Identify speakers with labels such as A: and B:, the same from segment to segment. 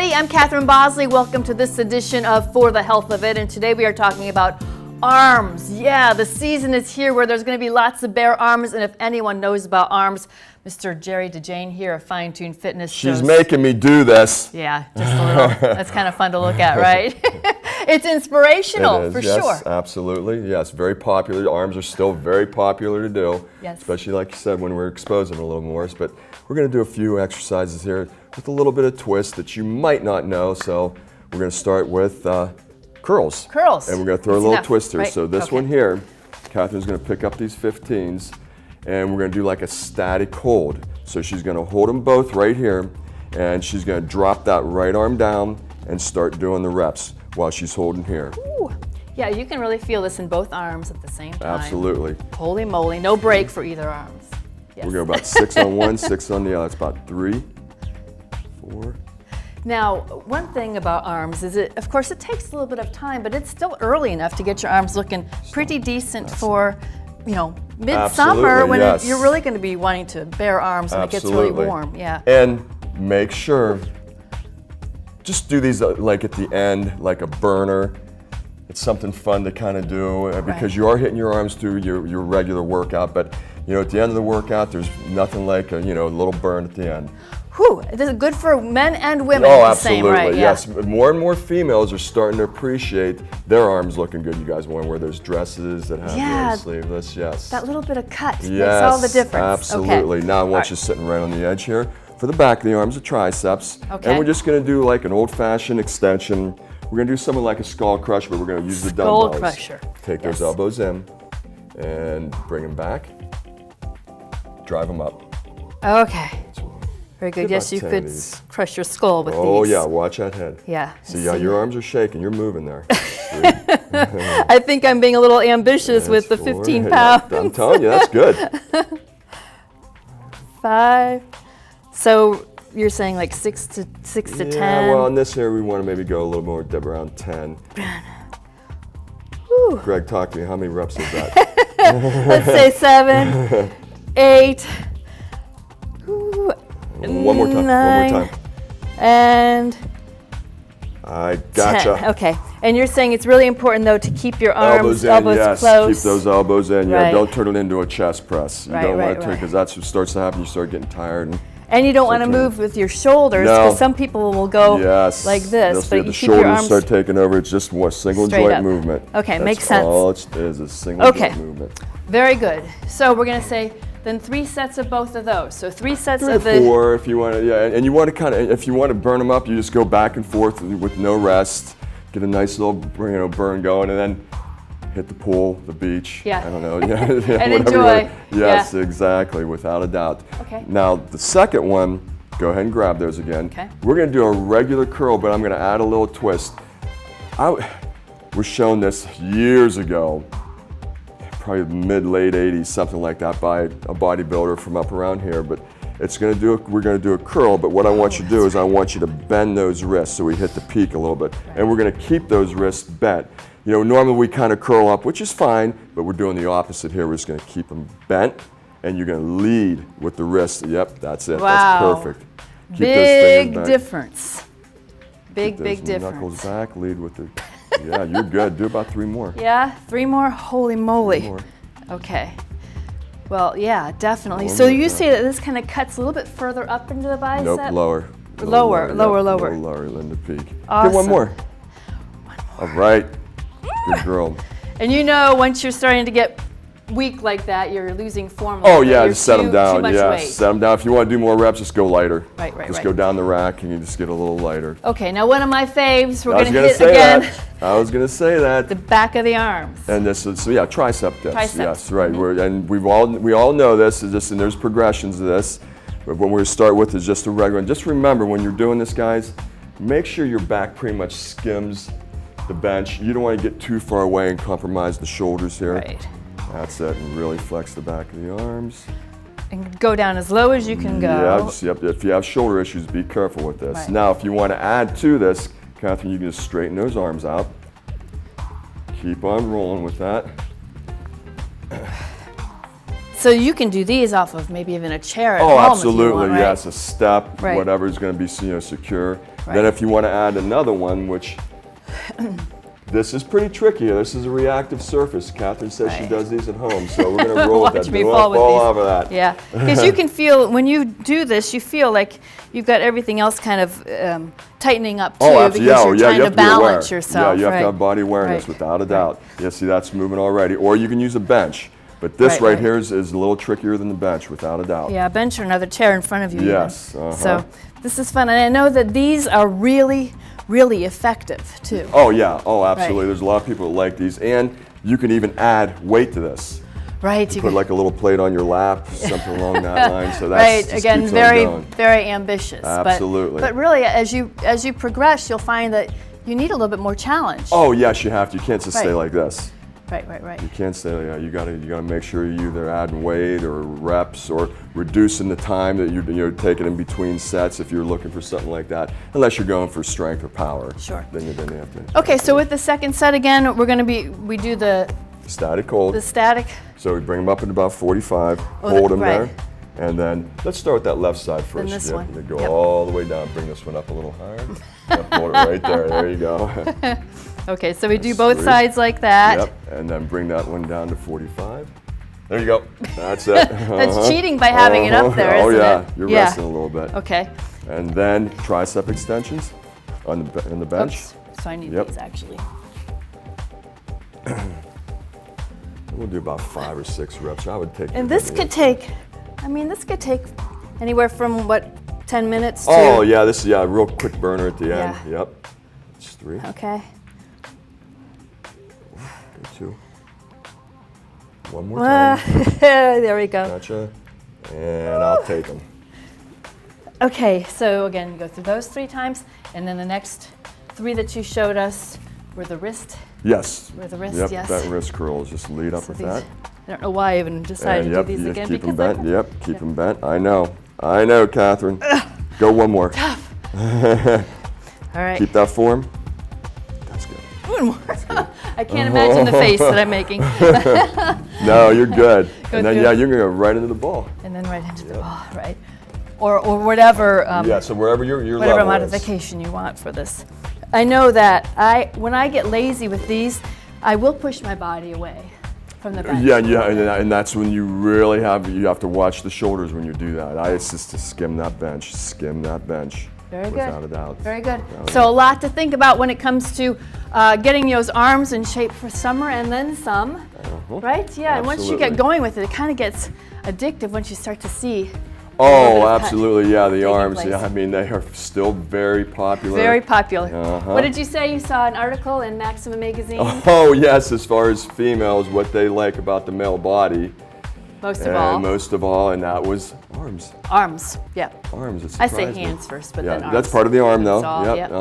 A: Hey, I'm Catherine Bosley. Welcome to this edition of For the Health of It. And today we are talking about arms. Yeah, the season is here where there's going to be lots of bare arms. And if anyone knows about arms, Mr. Jerry DeJane here of Fine Tune Fitness.
B: She's making me do this.
A: Yeah, just a little. That's kind of fun to look at, right? It's inspirational,
B: it is,
A: for
B: yes,
A: sure.
B: Absolutely. Yes, very popular. Arms are still very popular to do.
A: Yes.
B: Especially, like you said, when we're exposing a little more. But we're going to do a few exercises here with a little bit of twist that you might not know. So we're going to start with curls.
A: Curls.
B: And we're going to throw a little twist here.
A: Right.
B: So this one here, Catherine's going to pick up these 15s, and we're going to do like a static hold. So she's going to hold them both right here, and she's going to drop that right arm down and start doing the reps while she's holding here.
A: Ooh. Yeah, you can really feel this in both arms at the same time.
B: Absolutely.
A: Holy moly, no break for either arms. Yes.
B: We'll go about 6 on one, 6 on the other. That's about 3, 4.
A: Now, one thing about arms is of course, it takes a little bit of time, but it's still early enough to get your arms looking pretty decent for, midsummer when you're really going to be wanting to bare arms when it gets really warm. Yeah.
B: And make sure, just do these like at the end, like a burner. It's something fun to kind of do because you are hitting your arms through your regular workout, but at the end of the workout, there's nothing like a little burn at the end.
A: Whew, this is good for men and women.
B: Oh,
A: the
B: absolutely,
A: same, right?
B: yes. Yeah. More and more females are starting to appreciate their arms looking good. You guys want to wear those dresses that have sleeveless, yes.
A: That little bit of cut makes
B: yes,
A: all the difference.
B: Absolutely.
A: Okay.
B: Now I want you sitting right on the edge here. For the back of the arms, the triceps.
A: Okay.
B: And we're just going to do like an old-fashioned extension. We're going to do something like a skull crusher, but we're going to use the dumbbells.
A: Skull crusher.
B: Take those elbows in and bring them back. Drive them up.
A: Okay. Very good. Yes, you could crush your skull with these.
B: Oh yeah, watch that head.
A: Yeah.
B: See, your arms are shaking. You're moving there.
A: I think I'm being a little ambitious with the 15 pounds.
B: Yeah, I'm telling you, that's good.
A: 5. So you're saying like 6 to 10?
B: Yeah, well, in this here, we want to maybe go a little more, around 10.
A: Whew.
B: Greg, talk to me. How many reps is that?
A: Let's say 7, 8. Ooh.
B: One more time.
A: 9,
B: one more time.
A: And
B: I gotcha.
A: 10. Okay. And you're saying it's really important though to keep your arms, elbows
B: yes.
A: close.
B: Keep those elbows in.
A: Right.
B: Yeah, don't turn it into a chest press. You don't want to,
A: right.
B: because that's what starts to happen. You start getting tired.
A: And you don't want to move with your shoulders because some people will go like this.
B: But
A: you
B: the
A: keep your arms
B: start taking over. It's just one single joint movement.
A: Okay,
B: that's
A: makes sense.
B: All it is a single joint movement.
A: Very good. So we're going to say then 3 sets of both of those. So 3 sets of the
B: 4 if you want to. Yeah, and you want to if you want to burn them up, you just go back and forth with no rest. Get a nice little burn going, and then hit the pool, the beach.
A: Yeah.
B: I don't know.
A: And enjoy.
B: Yes, exactly, without a doubt.
A: Okay.
B: Now the second one, go ahead and grab those again.
A: Okay.
B: We're going to do a regular curl, but I'm going to add a little twist. We're shown this years ago, probably mid-late 80s, something like that, by a bodybuilder from up around here. But we're going to do a curl, but what I want you to do is I want you to bend those wrists so we hit the peak a little bit. Right. And we're going to keep those wrists bent. Normally we kind of curl up, which is fine, but we're doing the opposite here. We're just going to keep them bent, and you're going to lead with the wrist. Yep, that's it.
A: Wow.
B: That's perfect. Keep
A: big difference. Big difference.
B: Knuckles back, lead with the, yeah, you're good. Do about 3 more.
A: Yeah, 3 more? Holy moly.
B: 3 more.
A: Okay. Well, yeah, definitely. So you say that this kind of cuts a little bit further up into the bicep?
B: Nope, lower.
A: Lower.
B: Lower, Linda peak.
A: Awesome.
B: Get one more. All right. Good girl.
A: And once you're starting to get weak like that, you're losing form.
B: Oh yeah, just set them down.
A: Yeah,
B: set them down. If you want to do more reps, just go lighter.
A: Right.
B: Just go down the rack and you just get a little lighter.
A: Okay, now one of my faves, we're going to hit
B: again. I was going to say that.
A: The back of the arms.
B: And this is, tricep dips.
A: Triceps.
B: Yes, right. And we all know this, and there's progressions to this. But what we're going to start with is just a regular. And just remember, when you're doing this, guys, make sure your back pretty much skims the bench. You don't want to get too far away and compromise the shoulders here.
A: Right.
B: That's it, and really flex the back of the arms.
A: And go down as low as you can go.
B: Yep. If you have shoulder issues, be careful with this.
A: Right.
B: Now, if you want to add to this, Catherine, you can just straighten those arms out. Keep on rolling with that.
A: So you can do these off of maybe even a chair at home.
B: Oh, absolutely,
A: if you want, right?
B: yes, a step,
A: Right.
B: whatever is going to be secure. Then if you want to add another one, which this is pretty tricky. This is a reactive surface. Catherine says she does these at home, so we're going to roll with that.
A: Me
B: Don't
A: fall with
B: fall
A: these.
B: over that.
A: Yeah, because you can feel, when you do this, you feel like you've got everything else kind of tightening up too, because you're trying to balance yourself.
B: Yeah, you have to have body awareness, without a doubt. Yeah, see, that's moving already. Or you can use a bench. But this right here is a little trickier than the bench, without a doubt.
A: Yeah, a bench or another chair in front of you.
B: Yes.
A: So this is fun. And I know that these are really, really effective too.
B: Oh, yeah. Oh, absolutely. There's a lot of people that like these. And you can even add weight to this.
A: Right.
B: You put like a little plate on your lap, something along that line. So that's
A: right. Again, very ambitious.
B: Absolutely.
A: But really, as you progress, you'll find that you need a little bit more challenge.
B: Oh, yes, you have to. You can't just stay like this.
A: Right.
B: You can't say, you gotta make sure you either add weight or reps or reducing the time that you're taking in between sets if you're looking for something like that. Unless you're going for strength or power.
A: Sure.
B: Then you have to.
A: Okay, so with the second set again, we do the
B: static hold.
A: The static.
B: So we bring them up at about 45, hold them there, and then let's start with that left side first.
A: Then this one.
B: Then go all the way down. Bring this one up a little higher. Hold it right there. There you go.
A: Okay, so we do both sides like that.
B: Yep, and then bring that one down to 45. There you go. That's it.
A: That's cheating by having it up there, isn't it?
B: You're resting a little bit.
A: Okay.
B: And then tricep extensions on the bench.
A: Oops. So I need these actually.
B: We'll do about 5 or 6 reps. I would take.
A: And this could take, this could take anywhere from 10 minutes to.
B: Oh yeah, this is a real quick burner at the end. Yep. It's 3.
A: Okay.
B: 2. One more time.
A: There we go.
B: Gotcha. And I'll take them.
A: Okay, so again, you go through those 3 times, and then the next 3 that you showed us were the wrist.
B: Yes.
A: With the wrist,
B: yep,
A: yes.
B: that wrist curl. Just lead up with that.
A: I don't know why I even decided to do these again.
B: Keep them bent. Yep, keep them bent. I know, Catherine. Go one more.
A: Tough. All right.
B: Keep that form. That's good.
A: One more. I can't imagine the face that I'm making.
B: No, you're good. And then you're gonna go right into the ball.
A: And then right into the ball, right? Or whatever.
B: So wherever your
A: whatever
B: level
A: modification you want for this. I know that when I get lazy with these, I will push my body away from the bench.
B: And that's when you really have to watch the shoulders when you do that. It's just to skim that bench.
A: Very good.
B: Without a doubt.
A: Very good. So a lot to think about when it comes to getting those arms in shape for summer and then some, right? Yeah, and once you get going with it, it kind of gets addictive once you start to see.
B: Oh, absolutely, yeah, the arms. Place. Yeah, they are still very popular.
A: Very popular. What did you say? You saw an article in Maximum Magazine?
B: Oh, yes, as far as females, what they like about the male body.
A: Most of all,
B: and that was arms.
A: Arms, yeah.
B: Arms,
A: I say hands first, but then arms.
B: That's part of the arm, though.
A: Yep.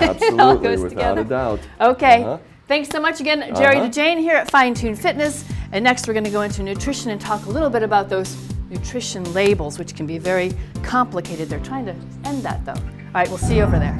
B: Absolutely, without a doubt.
A: Okay. Thanks so much again, Jerry DeJane here at Fine Tune Fitness. And next we're going to go into nutrition and talk a little bit about those nutrition labels, which can be very complicated. They're trying to end that, though. All right, we'll see you over there.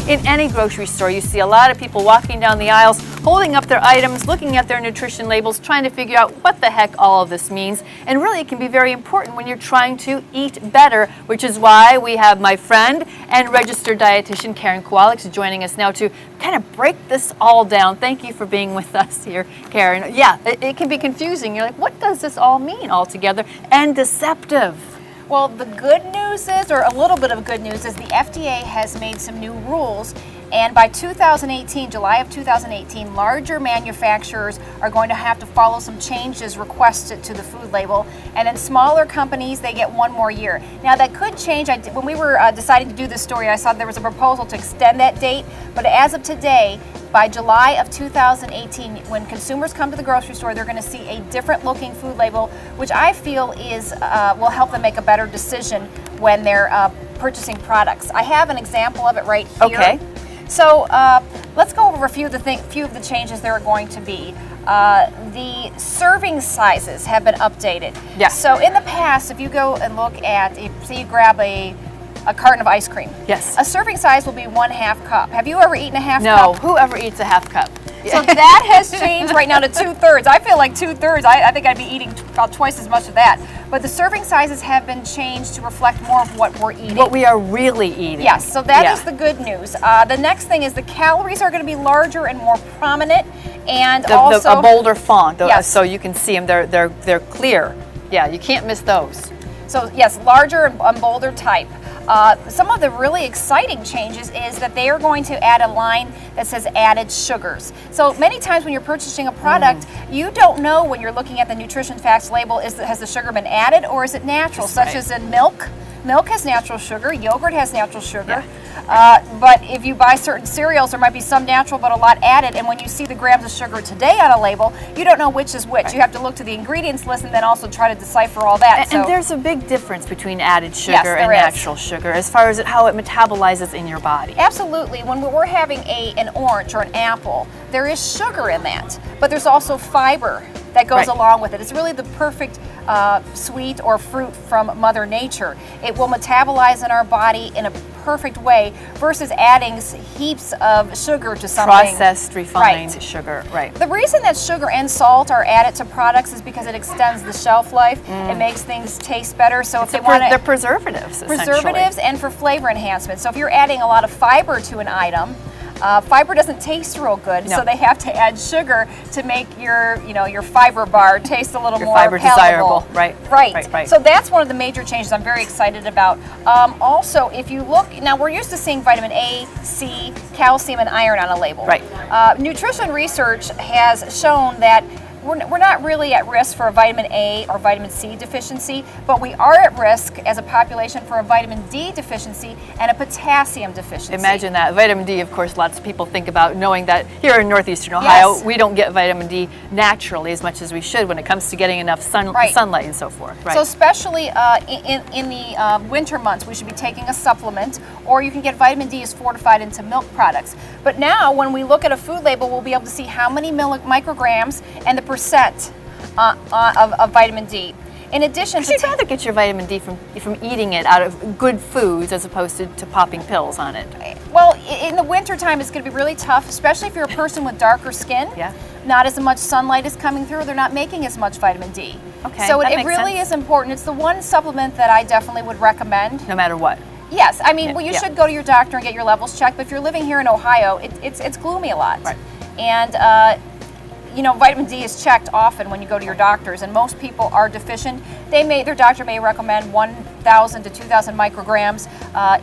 A: In any grocery store, you see a lot of people walking down the aisles, holding up their items, looking at their nutrition labels, trying to figure out what the heck all of this means. And really, it can be very important when you're trying to eat better, which is why we have my friend and registered dietitian, Karen Kawolics, joining us now to kind of break this all down. Thank you for being with us here, Karen. Yeah, it can be confusing. You're like, what does this all mean altogether? And deceptive.
C: Well, the good news is, or a little bit of good news, is the FDA has made some new rules, and by 2018, July of 2018, larger manufacturers are going to have to follow some changes requested to the food label, and then smaller companies, they get 1 more year. Now that could change. When we were deciding to do this story, I saw there was a proposal to extend that date, but as of today, by July of 2018, when consumers come to the grocery store, they're going to see a different looking food label, which I feel will help them make a better decision when they're purchasing products. I have an example of it right here.
A: Okay.
C: So let's go over a few of the changes there are going to be. The serving sizes have been updated.
A: Yeah.
C: So in the past, if you go and look at, say you grab a carton of ice cream.
A: Yes.
C: A serving size will be 1/2 cup. Have you ever eaten a half
A: No.
C: cup?
A: Who ever eats a half cup?
C: So that has changed right now to 2/3. I feel like 2/3. I think I'd be eating about twice as much of that. But the serving sizes have been changed to reflect more of what we're eating.
A: What we are really eating.
C: Yes, so that is the good news. The next thing is the calories are going to be larger and more prominent, and also
A: a bolder font.
C: Yes.
A: So you can see them. They're clear. Yeah, you can't miss those.
C: So yes, larger and bolder type. Some of the really exciting changes is that they are going to add a line that says added sugars. So many times when you're purchasing a product, you don't know when you're looking at the nutrition facts label, has the sugar been added or is it natural? Such as in milk. Milk has natural sugar, yogurt has natural sugar. But if you buy certain cereals, there might be some natural but a lot added, and when you see the grams of sugar today on a label, you don't know which is which.
A: Right.
C: You have to look to the ingredients list and then also try to decipher all that.
A: And there's a big difference between added sugar and natural sugar as far as how it metabolizes in your body.
C: Absolutely. When we're having an orange or an apple, there is sugar in that, but there's also fiber that goes along with it. It's really the perfect sweet or fruit from Mother Nature. It will metabolize in our body in a perfect way versus adding heaps of sugar to something.
A: Processed, refined sugar, right.
C: The reason that sugar and salt are added to products is because it extends the shelf life. It makes things taste better. So if they want
A: they're preservatives,
C: preservatives and for flavor enhancement. So if you're adding a lot of fiber to an item, fiber doesn't taste real good, so they have to add sugar to make your fiber bar taste a little more
A: fiber
C: palatable.
A: desirable, right?
C: Right. So that's one of the major changes I'm very excited about. Also, if you look, now we're used to seeing vitamin A, C, calcium, and iron on a label.
A: Right.
C: Nutrition research has shown that we're not really at risk for a vitamin A or vitamin C deficiency, but we are at risk as a population for a vitamin D deficiency and a potassium deficiency.
A: Imagine that. Vitamin D, of course, lots of people think about knowing that here in northeastern Ohio, we don't get vitamin D naturally as much as we should when it comes to getting enough sunlight and so forth. Right.
C: So especially in the winter months, we should be taking a supplement, or you can get vitamin D as fortified into milk products. But now, when we look at a food label, we'll be able to see how many micrograms and the percent of vitamin D. In addition to...
A: You'd rather get your vitamin D from eating it out of good foods as opposed to popping pills on it.
C: Well, in the wintertime, it's going to be really tough, especially if you're a person with darker skin.
A: Yeah.
C: Not as much sunlight is coming through. They're not making as much vitamin D.
A: Okay,
C: so it really is important. It's the one supplement that I definitely would recommend.
A: No matter what.
C: Yes. I mean, you should go to your doctor and get your levels checked. But if you're living here in Ohio, it's gloomy a lot.
A: Right.
C: And vitamin D is checked often when you go to your doctors, and most people are deficient. Their doctor may recommend 1,000 to 2,000 micrograms.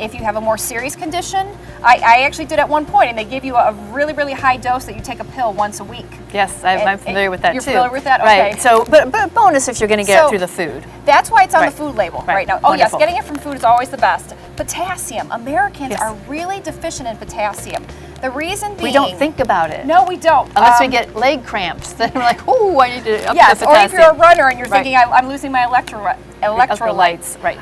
C: If you have a more serious condition, I actually did at one point, and they give you a really, really high dose that you take a pill once a week.
A: Yes, I'm familiar with that too.
C: You're familiar with that? Okay.
A: Right. So, but bonus if you're going to get it through the food.
C: That's why it's on the food label right now. Oh,
A: Wonderful.
C: yes, getting it from food is always the best. Potassium. Americans are really deficient in potassium. The reason being...
A: We don't think about it.
C: No, we don't.
A: Unless we get leg cramps. Then we're like, oh, I need to up the potassium.
C: Or if you're a runner and you're thinking, I'm losing my electrolytes.
A: Right.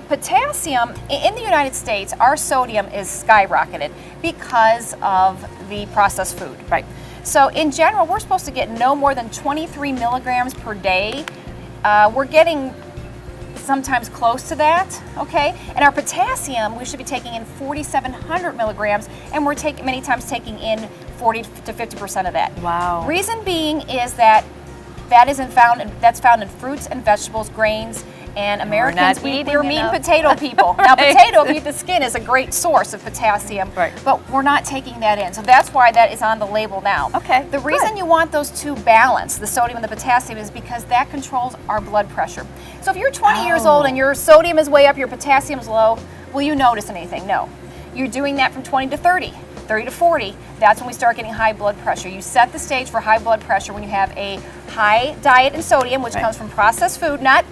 C: Potassium, in the United States, our sodium is skyrocketed because of the processed food.
A: Right.
C: So in general, we're supposed to get no more than 23 milligrams per day. We're getting sometimes close to that, okay? And our potassium, we should be taking in 4,700 milligrams, and we're many times taking in 40 to 50% of that.
A: Wow.
C: Reason being is that's found in fruits and vegetables, grains, and Americans, we're meat and potato people. Now, potato, if you eat the skin, is a great source of potassium, but we're not taking that in. So that's why that is on the label now.
A: Okay.
C: The reason you want those two balanced, the sodium and the potassium, is because that controls our blood pressure. So if you're 20 years old and your sodium is way up, your potassium's low, will you notice anything? No. You're doing that from 20 to 30. 30 to 40, that's when we start getting high blood pressure. You set the stage for high blood pressure when you have a high diet in sodium, which comes from processed food, not...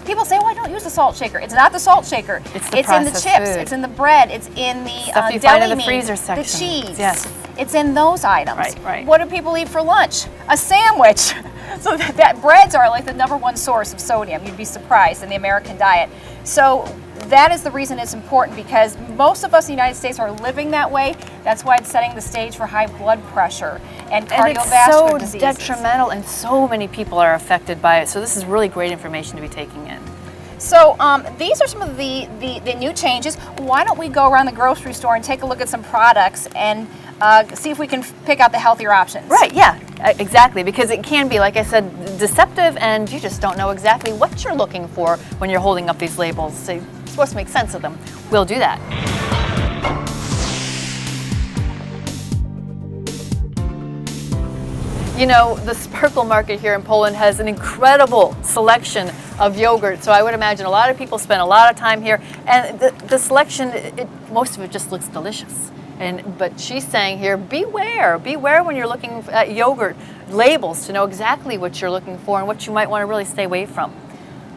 C: People say, I don't use the salt shaker. It's not the salt shaker. It's in the chips.
A: Food.
C: It's in the bread. It's in the
A: stuff you
C: deli
A: find in the
C: meat,
A: freezer section.
C: the cheese.
A: Yes.
C: It's in those items.
A: Right.
C: What do people eat for lunch? A sandwich. So that breads are like the #1 source of sodium. You'd be surprised in the American diet. So that is the reason it's important, because most of us in the United States are living that way. That's why it's setting the stage for high blood pressure and cardiovascular diseases.
A: It's so detrimental, and so many people are affected by it. So this is really great information to be taking in.
C: So these are some of the new changes. Why don't we go around the grocery store and take a look at some products and see if we can pick out the healthier options.
A: Right, yeah, exactly, because it can be, like I said, deceptive, and you just don't know exactly what you're looking for when you're holding up these labels. So you're supposed to make sense of them. We'll do that. You know, the Sparkle Market here in Poland has an incredible selection of yogurt, so I would imagine a lot of people spend a lot of time here, and the selection, most of it just looks delicious. But she's saying here, beware when you're looking at yogurt labels to know exactly what you're looking for and what you might want to really stay away from.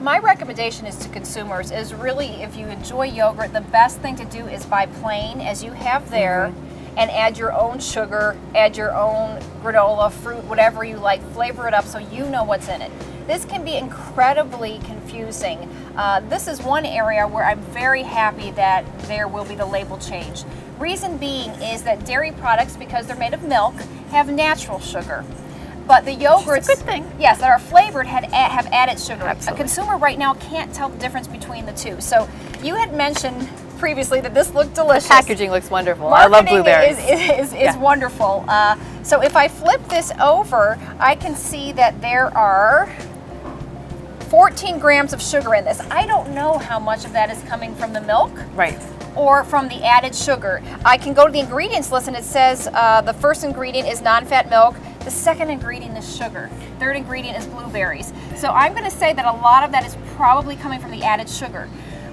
C: My recommendation is to consumers is really, if you enjoy yogurt, the best thing to do is buy plain as you have there, and add your own sugar, add your own granola, fruit, whatever you like, flavor it up so you know what's in it. This can be incredibly confusing. This is one area where I'm very happy that there will be the label change. Reason being is that dairy products, because they're made of milk, have natural sugar. But the yogurts,
A: good thing.
C: Yes, that are flavored have added sugar.
A: Absolutely.
C: A consumer right now can't tell the difference between the two. So you had mentioned previously that this looked delicious.
A: Packaging looks wonderful. I love blueberries.
C: Is wonderful. So if I flip this over, I can see that there are 14 grams of sugar in this. I don't know how much of that is coming from the milk.
A: Right.
C: Or from the added sugar. I can go to the ingredients list and it says the first ingredient is non-fat milk, the second ingredient is sugar, third ingredient is blueberries. So I'm going to say that a lot of that is probably coming from the added sugar.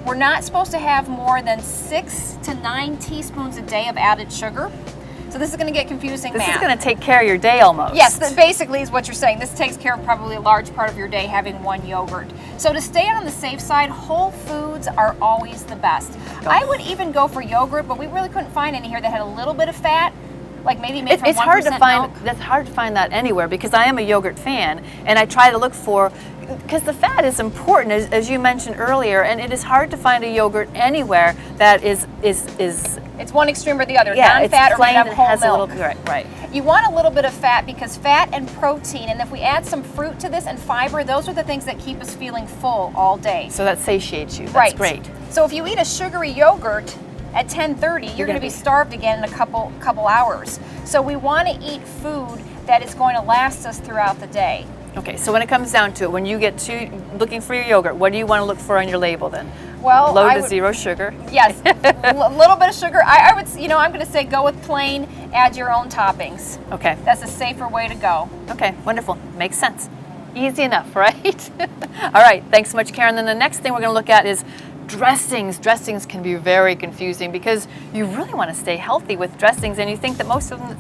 C: We're not supposed to have more than 6 to 9 teaspoons a day of added sugar. So this is going to get confusing.
A: This is going to take care of your day almost.
C: Yes, that basically is what you're saying. This takes care of probably a large part of your day having one yogurt. So to stay on the safe side, whole foods are always the best. I would even go for yogurt, but we really couldn't find any here that had a little bit of fat, like maybe made from 1%
A: It's hard to find.
C: milk.
A: That's hard to find that anywhere because I am a yogurt fan, and I try to look for, because the fat is important, as you mentioned earlier, and it is hard to find a yogurt anywhere that is.
C: It's one extreme or the other.
A: Yeah,
C: non-fat
A: it's
C: or made
A: plain
C: up
A: and
C: whole
A: has
C: milk.
A: a little right.
C: You want a little bit of fat because fat and protein, and if we add some fruit to this and fiber, those are the things that keep us feeling full all day.
A: So that satiates you. That's
C: Right.
A: great.
C: So if you eat a sugary yogurt at 10:30, you're going to be starved again in a couple hours. So we want to eat food that is going to last us throughout the day.
A: Okay, so when it comes down to it, when you get to looking for your yogurt, what do you want to look for on your label then?
C: Well,
A: low to zero sugar.
C: Yes, a little bit of sugar. I would, I'm going to say go with plain. Add your own toppings.
A: Okay.
C: That's a safer way to go.
A: Okay, wonderful. Makes sense. Easy enough, right? All right, thanks so much, Karen. Then the next thing we're going to look at is dressings. Dressings can be very confusing because you really want to stay healthy with dressings, and you think that most of them,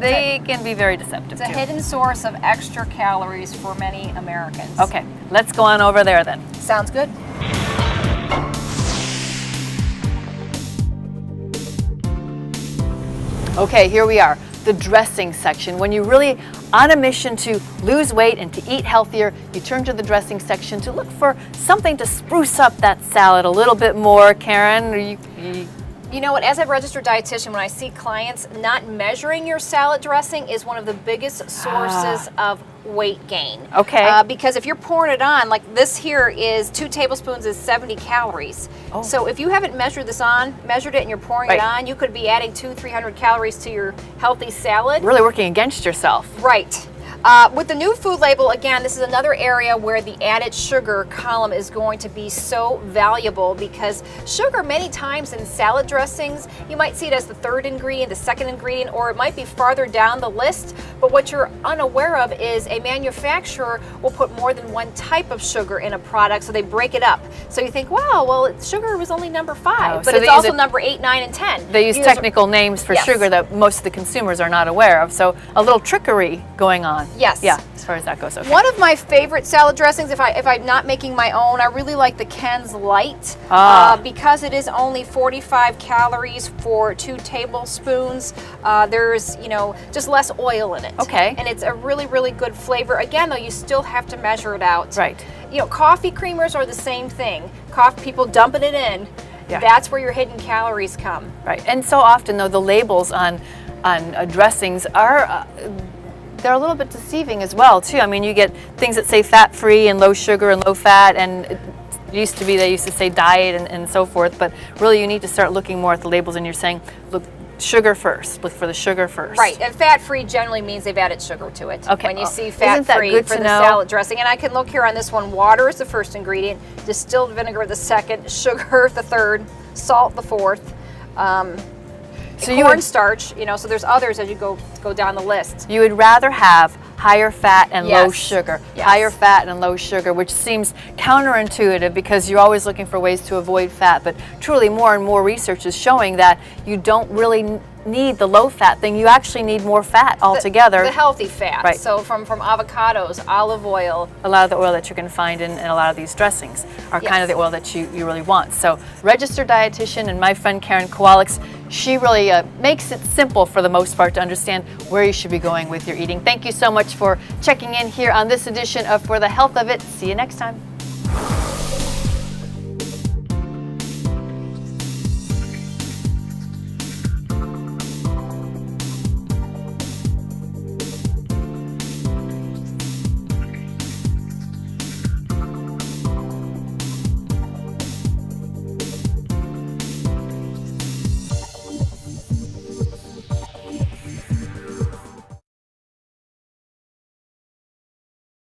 A: they can be very deceptive
C: It's a
A: too.
C: hidden source of extra calories for many Americans.
A: Okay, let's go on over there then.
C: Sounds good.
A: Okay, here we are, the dressing section. When you're really on a mission to lose weight and to eat healthier, you turn to the dressing section to look for something to spruce up that salad a little bit more. Karen,
C: You know what, as a registered dietitian, when I see clients, not measuring your salad dressing is one of the biggest sources of weight gain.
A: Okay.
C: Because if you're pouring it on, like this here is 2 tablespoons is 70 calories.
A: Oh.
C: So if you haven't measured it and you're pouring it on, you could be adding 200-300 calories to your healthy salad.
A: really working against yourself.
C: Right. With the new food label, again, this is another area where the added sugar column is going to be so valuable because sugar many times in salad dressings, you might see it as the third ingredient, the second ingredient, or it might be farther down the list. But what you're unaware of is a manufacturer will put more than one type of sugar in a product, so they break it up. So you think, wow, well, sugar was only number 5, but
A: so
C: it's also number 8, 9, and 10.
A: They use technical names for
C: Yes.
A: sugar that most of the consumers are not aware of. So a little trickery going on.
C: Yes.
A: Yeah, as far as that goes. Okay.
C: One of my favorite salad dressings, if I'm not making my own, I really like the Ken's Light because it is only 45 calories for 2 tablespoons. There's, just less oil in it.
A: Okay.
C: And it's a really, really good flavor. Again, though, you still have to measure it out.
A: Right.
C: Coffee creamers are the same thing. People dumping it in.
A: Yeah.
C: That's where your hidden calories come.
A: Right. And so often, though, the labels on dressings are they're a little bit deceiving as well, too. I mean, you get things that say fat-free and low sugar and low fat, and it used to say diet and so forth, but really you need to start looking more at the labels, and you're saying, look, sugar first. Look for the sugar first.
C: Right, and fat-free generally means they've added sugar to it.
A: Okay.
C: When you see
A: Isn't that
C: fat-free
A: good
C: for
A: to
C: the
A: know?
C: salad dressing, and I can look here on this one. Water is the first ingredient, distilled vinegar the second, sugar the third, salt the fourth.
A: So you
C: cornstarch, you know, so there's others as you go down the list.
A: You would rather have higher fat and low
C: Yes.
A: sugar.
C: Yes.
A: Higher fat and low sugar, which seems counterintuitive because you're always looking for ways to avoid fat, but truly more and more research is showing that you don't really need the low fat thing. You actually need more fat altogether.
C: The healthy fat.
A: Right.
C: So from avocados, olive oil.
A: A lot of the oil that you're going to find in a lot of these dressings are kind of
C: Yes.
A: the oil that you really want. So registered dietitian and my friend Karen Kawolics, she really makes it simple for the most part to understand where you should be going with your eating. Thank you so much for checking in here on this edition of For the Health of It. See you next time.